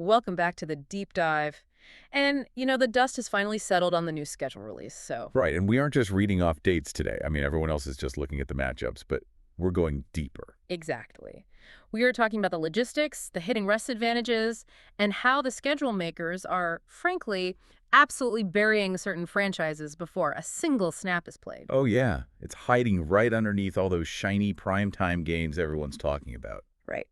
Welcome back to the deep dive. And, the dust has finally settled on the new schedule release, so. Right, and we aren't just reading off dates today. I mean, everyone else is just looking at the matchups, but we're going deeper. Exactly. We are talking about the logistics, the hitting rest advantages, and how the schedule makers are, frankly, absolutely burying certain franchises before a single snap is played. Oh, yeah. It's hiding right underneath all those shiny primetime games everyone's talking about. Right.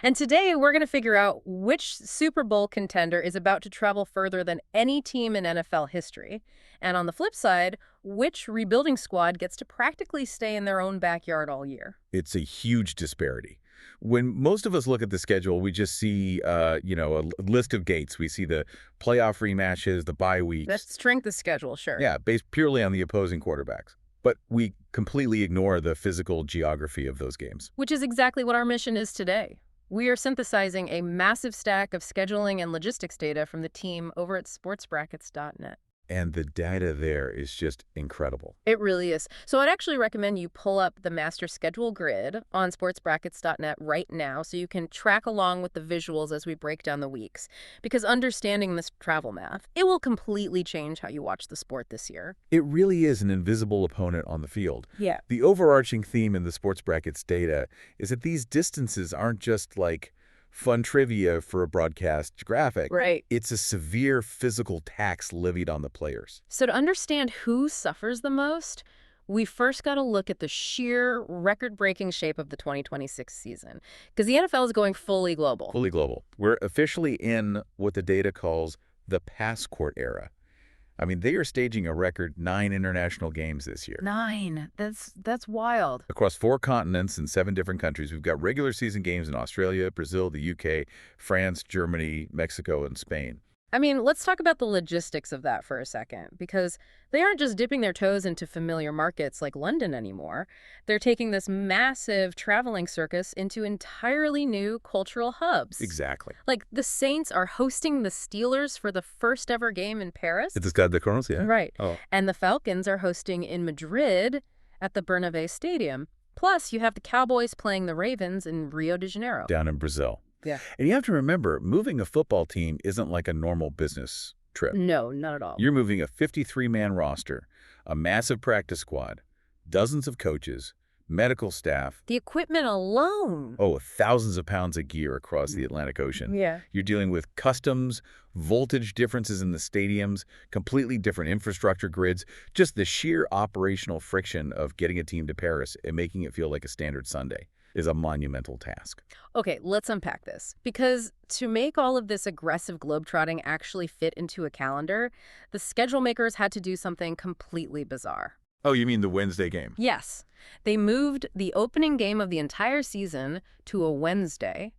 And today we're going to figure out which Super Bowl contender is about to travel further than any team in NFL history. And on the flip side, which rebuilding squad gets to practically stay in their own backyard all year. It's a huge disparity. When most of us look at the schedule, we just see, a list of gates. We see the playoff rematches, the bye weeks. That's strength of schedule, sure. Yeah, based purely on the opposing quarterbacks. But we completely ignore the physical geography of those games. Which is exactly what our mission is today. We are synthesizing a massive stack of scheduling and logistics data from the team over at sportsbrackets.net. And the data there is just incredible. It really is. So I'd actually recommend you pull up the master schedule grid on sportsbrackets.net right now so you can track along with the visuals as we break down the weeks. Because understanding this travel math, it will completely change how you watch the sport this year. It really is an invisible opponent on the field. Yeah. The overarching theme in the Sports Brackets data is that these distances aren't just like fun trivia for a broadcast graphic. Right. It's a severe physical tax levied on the players. So to understand who suffers the most, we first got to look at the sheer record-breaking shape of the 2026 season. Because the NFL is going fully global. Fully global. We're officially in what the data calls the pass court era. I mean, they are staging a record 9 international games this year. 9. That's wild. Across 4 continents and 7 different countries, we've got regular season games in Australia, Brazil, the UK, France, Germany, Mexico, and Spain. I mean, let's talk about the logistics of that for a second, because they aren't just dipping their toes into familiar markets like London anymore. They're taking this massive traveling circus into entirely new cultural hubs. Exactly. Like, the Saints are hosting the Steelers for the first ever game in Paris. It's Stade de France, yeah. Right. Oh. And the Falcons are hosting in Madrid at the Bernabeu Stadium. Plus, you have the Cowboys playing the Ravens in Rio de Janeiro. Down in Brazil. Yeah. And you have to remember, moving a football team isn't like a normal business trip. No, not at all. You're moving a 53-man roster, a massive practice squad, dozens of coaches, medical staff. The equipment alone. Oh, thousands of pounds of gear across the Atlantic Ocean. Yeah. You're dealing with customs, voltage differences in the stadiums, completely different infrastructure grids, just the sheer operational friction of getting a team to Paris and making it feel like a standard Sunday is a monumental task. Okay, let's unpack this. Because to make all of this aggressive globetrotting actually fit into a calendar, the schedule makers had to do something completely bizarre. Oh, you mean the Wednesday game? Yes. They moved the opening game of the entire season to a Wednesday,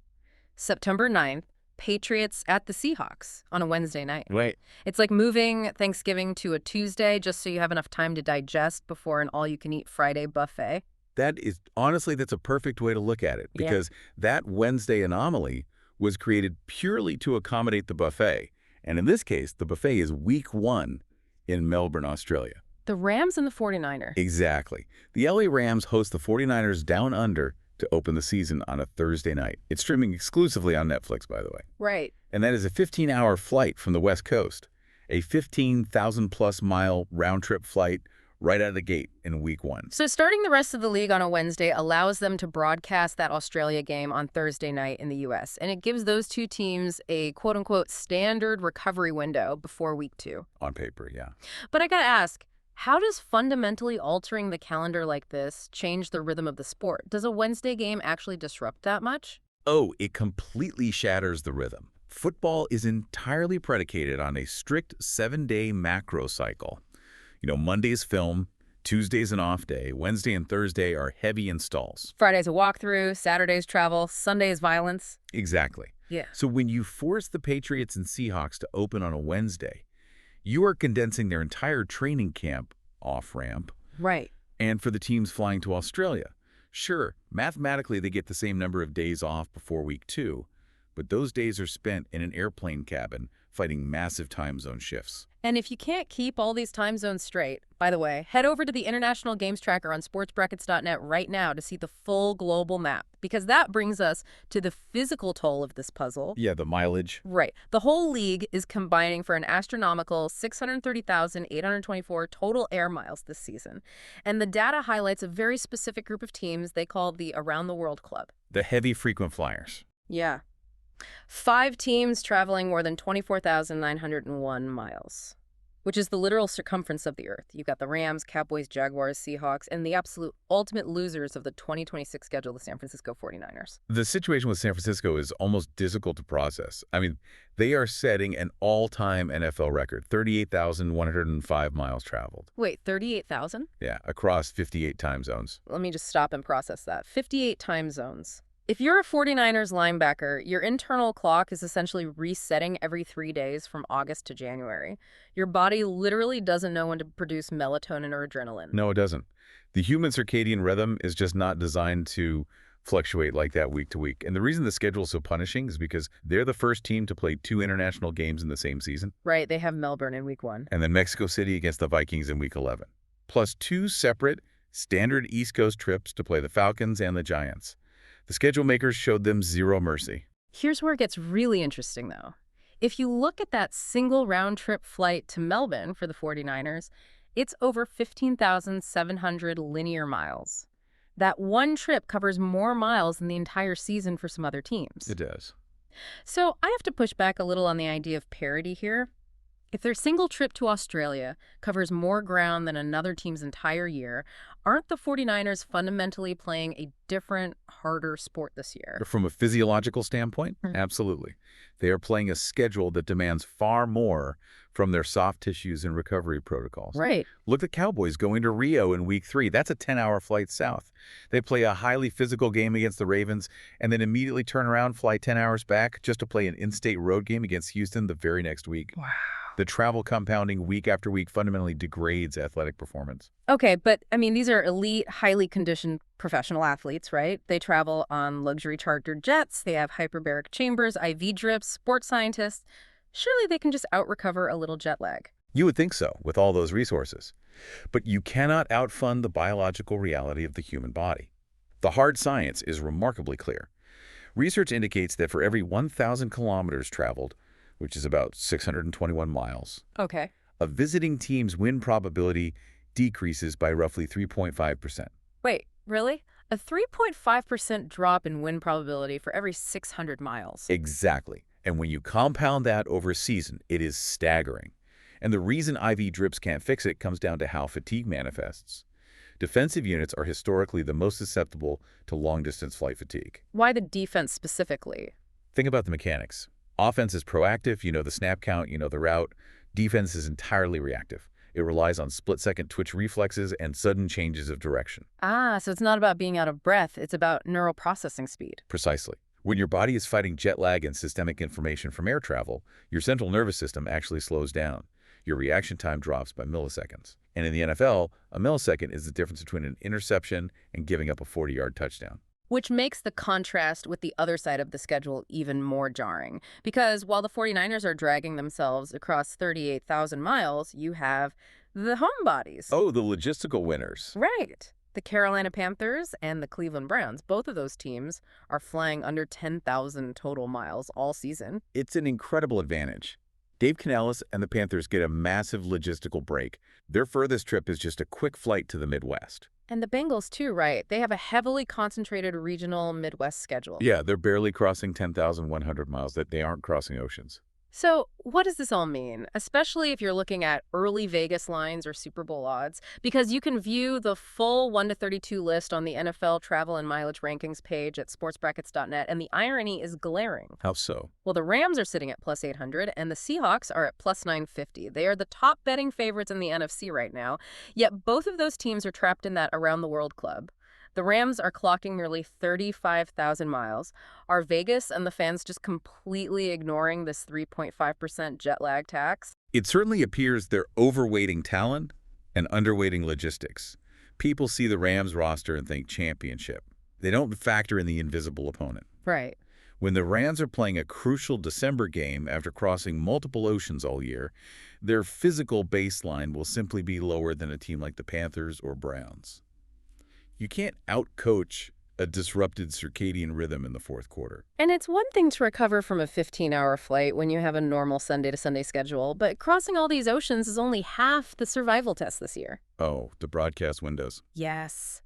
September 9th, Patriots at the Seahawks on a Wednesday night. Wait. It's like moving Thanksgiving to a Tuesday just so you have enough time to digest before an all-you-can-eat Friday buffet. That's a perfect way to look at it, because that Wednesday anomaly was created purely to accommodate the buffet. And in this case, the buffet is week 1 in Melbourne, Australia. The Rams and the 49ers. Exactly. The LA Rams host the 49ers down under to open the season on a Thursday night. It's streaming exclusively on Netflix, by the way. Right. And that is a 15-hour flight from the West Coast, a 15,000-plus mile round-trip flight right out of the gate in week 1. So starting the rest of the league on a Wednesday allows them to broadcast that Australia game on Thursday night in the U.S., and it gives those two teams a quote-unquote standard recovery window before week 2. On paper, yeah. But I gotta ask, how does fundamentally altering the calendar like this change the rhythm of the sport? Does a Wednesday game actually disrupt that much? Oh, it completely shatters the rhythm. Football is entirely predicated on a strict 7-day macro cycle. Monday's film, Tuesday's an off day, Wednesday and Thursday are heavy installs. Friday's a walkthrough, Saturday's travel, Sunday's violence. Exactly. Yeah. So when you force the Patriots and Seahawks to open on a Wednesday, you are condensing their entire training camp off-ramp. Right. And for the teams flying to Australia, sure, mathematically they get the same number of days off before week 2, but those days are spent in an airplane cabin fighting massive time zone shifts. And if you can't keep all these time zones straight, by the way, head over to the International Games Tracker on sportsbrackets.net right now to see the full global map, because that brings us to the physical toll of this puzzle. Yeah, the mileage. Right. The whole league is combining for an astronomical 630,824 total air miles this season. And the data highlights a very specific group of teams they call the Around the World Club. The heavy frequent flyers. Yeah. 5 teams traveling more than 24,901 miles, which is the literal circumference of the Earth. You've got the Rams, Cowboys, Jaguars, Seahawks, and the absolute ultimate losers of the 2026 schedule, the San Francisco 49ers. The situation with San Francisco is almost difficult to process. I mean, they are setting an all-time NFL record, 38,105 miles traveled. Wait, 38,000? Yeah, across 58 time zones. Let me just stop and process that. 58 time zones. If you're a 49ers linebacker, your internal clock is essentially resetting every 3 days from August to January. Your body literally doesn't know when to produce melatonin or adrenaline. No, it doesn't. The human circadian rhythm is just not designed to fluctuate like that week to week. And the reason the schedule is so punishing is because they're the first team to play 2 international games in the same season. Right, they have Melbourne in week 1. And then Mexico City against the Vikings in week 11. Plus 2 separate standard East Coast trips to play the Falcons and the Giants. The schedule makers showed them zero mercy. Here's where it gets really interesting, though. If you look at that single round-trip flight to Melbourne for the 49ers, it's over 15,700 linear miles. That one trip covers more miles than the entire season for some other teams. It does. So I have to push back a little on the idea of parity here. If their single trip to Australia covers more ground than another team's entire year, aren't the 49ers fundamentally playing a different, harder sport this year? From a physiological standpoint, absolutely. They are playing a schedule that demands far more from their soft tissues and recovery protocols. Right. Look at Cowboys going to Rio in week 3. That's a 10-hour flight south. They play a highly physical game against the Ravens and then immediately turn around, fly 10 hours back just to play an in-state road game against Houston the very next week. Wow. The travel compounding week after week fundamentally degrades athletic performance. Okay, but I mean, these are elite, highly conditioned professional athletes, right? They travel on luxury chartered jets. They have hyperbaric chambers, IV drips, sports scientists. Surely they can just out-recover a little jet lag. You would think so, with all those resources. But you cannot outfund the biological reality of the human body. The hard science is remarkably clear. Research indicates that for every 1,000 kilometers traveled, which is about 621 miles, Okay. a visiting team's win probability decreases by roughly 3.5%. Wait, really? A 3.5% drop in win probability for every 600 miles. Exactly. And when you compound that over a season, it is staggering. And the reason IV drips can't fix it comes down to how fatigue manifests. Defensive units are historically the most susceptible to long-distance flight fatigue. Why the defense specifically? Think about the mechanics. Offense is proactive, you know the snap count, you know the route. Defense is entirely reactive. It relies on split-second twitch reflexes and sudden changes of direction. Ah, so it's not about being out of breath. It's about neural processing speed. Precisely. When your body is fighting jet lag and systemic inflammation from air travel, your central nervous system actually slows down. Your reaction time drops by milliseconds. And in the NFL, a millisecond is the difference between an interception and giving up a 40-yard touchdown. Which makes the contrast with the other side of the schedule even more jarring. Because while the 49ers are dragging themselves across 38,000 miles, you have the homebodies. Oh, the logistical winners. Right. The Carolina Panthers and the Cleveland Browns, both of those teams are flying under 10,000 total miles all season. It's an incredible advantage. Dave Canales and the Panthers get a massive logistical break. Their furthest trip is just a quick flight to the Midwest. And the Bengals too, right? They have a heavily concentrated regional Midwest schedule. Yeah, they're barely crossing 10,100 miles. That they aren't crossing oceans. So what does this all mean, especially if you're looking at early Vegas lines or Super Bowl odds? Because you can view the full 1-32 list on the NFL travel and mileage rankings page at sportsbrackets.net, and the irony is glaring. How so? Well, the Rams are sitting at plus 800, and the Seahawks are at plus 950. They are the top betting favorites in the NFC right now, yet both of those teams are trapped in that around-the-world club. The Rams are clocking nearly 35,000 miles. Are Vegas and the fans just completely ignoring this 3.5% jet lag tax? It certainly appears they're overweighting talent and underweighting logistics. People see the Rams roster and think championship. They don't factor in the invisible opponent. Right. When the Rams are playing a crucial December game after crossing multiple oceans all year, their physical baseline will simply be lower than a team like the Panthers or Browns. You can't outcoach a disrupted circadian rhythm in the fourth quarter. And it's one thing to recover from a 15-hour flight when you have a normal Sunday-to-Sunday schedule, but crossing all these oceans is only half the survival test this year. Oh, the broadcast windows. Yes.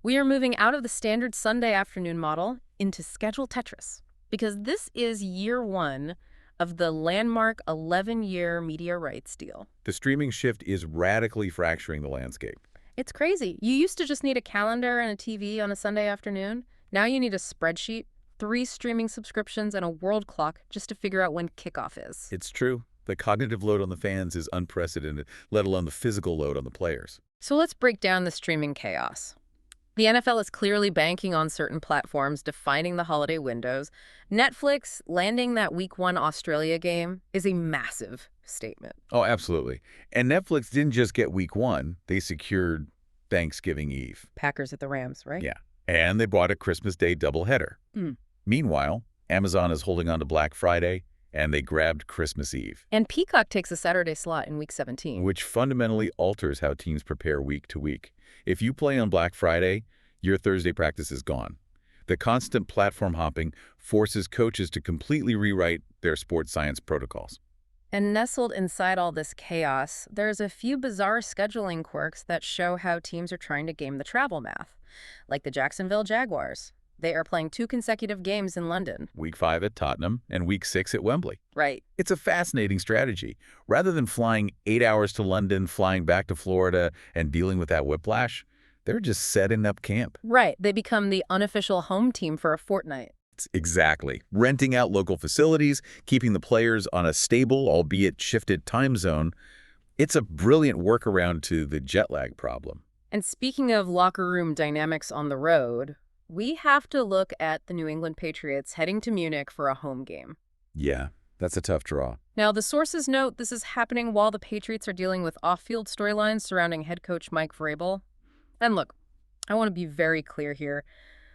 We are moving out of the standard Sunday afternoon model into schedule Tetris, because this is year one of the landmark 11-year media rights deal. The streaming shift is radically fracturing the landscape. It's crazy. You used to just need a calendar and a TV on a Sunday afternoon. Now you need a spreadsheet, 3 streaming subscriptions, and a world clock just to figure out when kickoff is. It's true. The cognitive load on the fans is unprecedented, let alone the physical load on the players. So let's break down the streaming chaos. The NFL is clearly banking on certain platforms defining the holiday windows. Netflix landing that Week 1 Australia game is a massive statement. Oh, absolutely. And Netflix didn't just get Week 1. They secured Thanksgiving Eve. Packers at the Rams, right? Yeah. And they bought a Christmas Day doubleheader. Meanwhile, Amazon is holding on to Black Friday, and they grabbed Christmas Eve. And Peacock takes a Saturday slot in Week 17. Which fundamentally alters how teams prepare week to week. If you play on Black Friday, your Thursday practice is gone. The constant platform hopping forces coaches to completely rewrite their sports science protocols. And nestled inside all this chaos, there's a few bizarre scheduling quirks that show how teams are trying to game the travel math, like the Jacksonville Jaguars. They are playing 2 consecutive games in London. Week 5 at Tottenham and Week 6 at Wembley. Right. It's a fascinating strategy. Rather than flying 8 hours to London, flying back to Florida, and dealing with that whiplash, they're just setting up camp. Right. They become the unofficial home team for a fortnight. Exactly. Renting out local facilities, keeping the players on a stable, albeit shifted time zone. It's a brilliant workaround to the jet lag problem. And speaking of locker room dynamics on the road, we have to look at the New England Patriots heading to Munich for a home game. Yeah, that's a tough draw. Now, the sources note this is happening while the Patriots are dealing with off-field storylines surrounding head coach Mike Vrabel. And look, I want to be very clear here.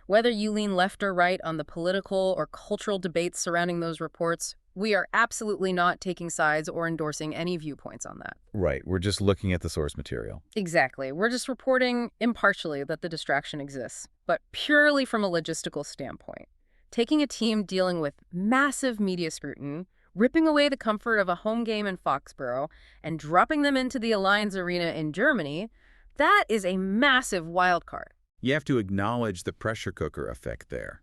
Whether you lean left or right on the political or cultural debates surrounding those reports, we are absolutely not taking sides or endorsing any viewpoints on that. Right, we're just looking at the source material. Exactly. We're just reporting impartially that the distraction exists, but purely from a logistical standpoint. Taking a team dealing with massive media scrutiny, ripping away the comfort of a home game in Foxborough, and dropping them into the Allianz Arena in Germany, that is a massive wild card. You have to acknowledge the pressure cooker effect there.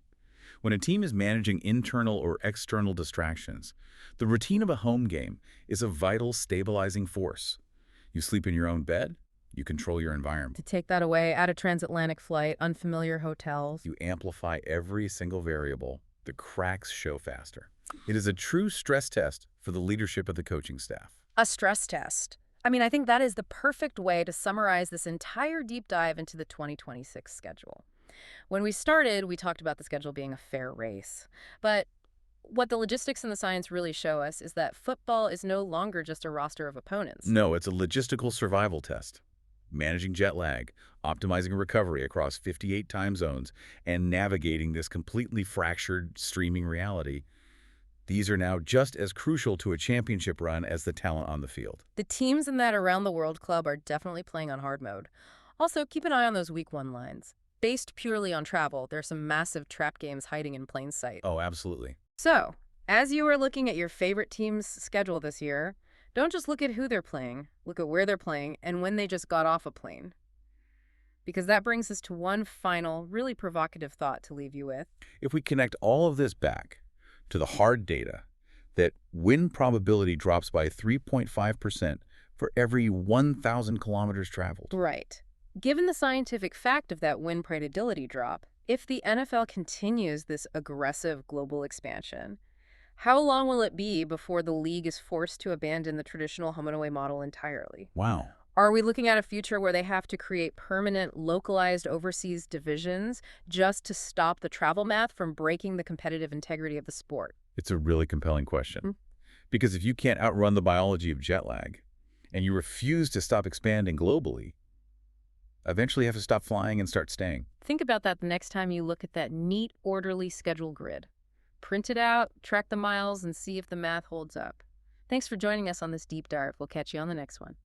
When a team is managing internal or external distractions, the routine of a home game is a vital stabilizing force. You sleep in your own bed, you control your environment. To take that away, add a transatlantic flight, unfamiliar hotels. You amplify every single variable. The cracks show faster. It is a true stress test for the leadership of the coaching staff. A stress test. I mean, I think that is the perfect way to summarize this entire deep dive into the 2026 schedule. When we started, we talked about the schedule being a fair race. But what the logistics and the science really show us is that football is no longer just a roster of opponents. No, it's a logistical survival test. Managing jet lag, optimizing recovery across 58 time zones, and navigating this completely fractured streaming reality. These are now just as crucial to a championship run as the talent on the field. The teams in that around-the-world club are definitely playing on hard mode. Also, keep an eye on those Week 1 lines. Based purely on travel, there are some massive trap games hiding in plain sight. Oh, absolutely. So, as you are looking at your favorite team's schedule this year, don't just look at who they're playing, look at where they're playing and when they just got off a plane. Because that brings us to one final, really provocative thought to leave you with. If we connect all of this back to the hard data, that win probability drops by 3.5% for every 1,000 kilometers traveled. Right. Given the scientific fact of that win probability drop, if the NFL continues this aggressive global expansion, how long will it be before the league is forced to abandon the traditional home and away model entirely? Wow. Are we looking at a future where they have to create permanent, localized overseas divisions just to stop the travel math from breaking the competitive integrity of the sport? It's a really compelling question. Because if you can't outrun the biology of jet lag, and you refuse to stop expanding globally, eventually you have to stop flying and start staying. Think about that the next time you look at that neat, orderly schedule grid. Print it out, track the miles, and see if the math holds up. Thanks for joining us on this deep dive. We'll catch you on the next one.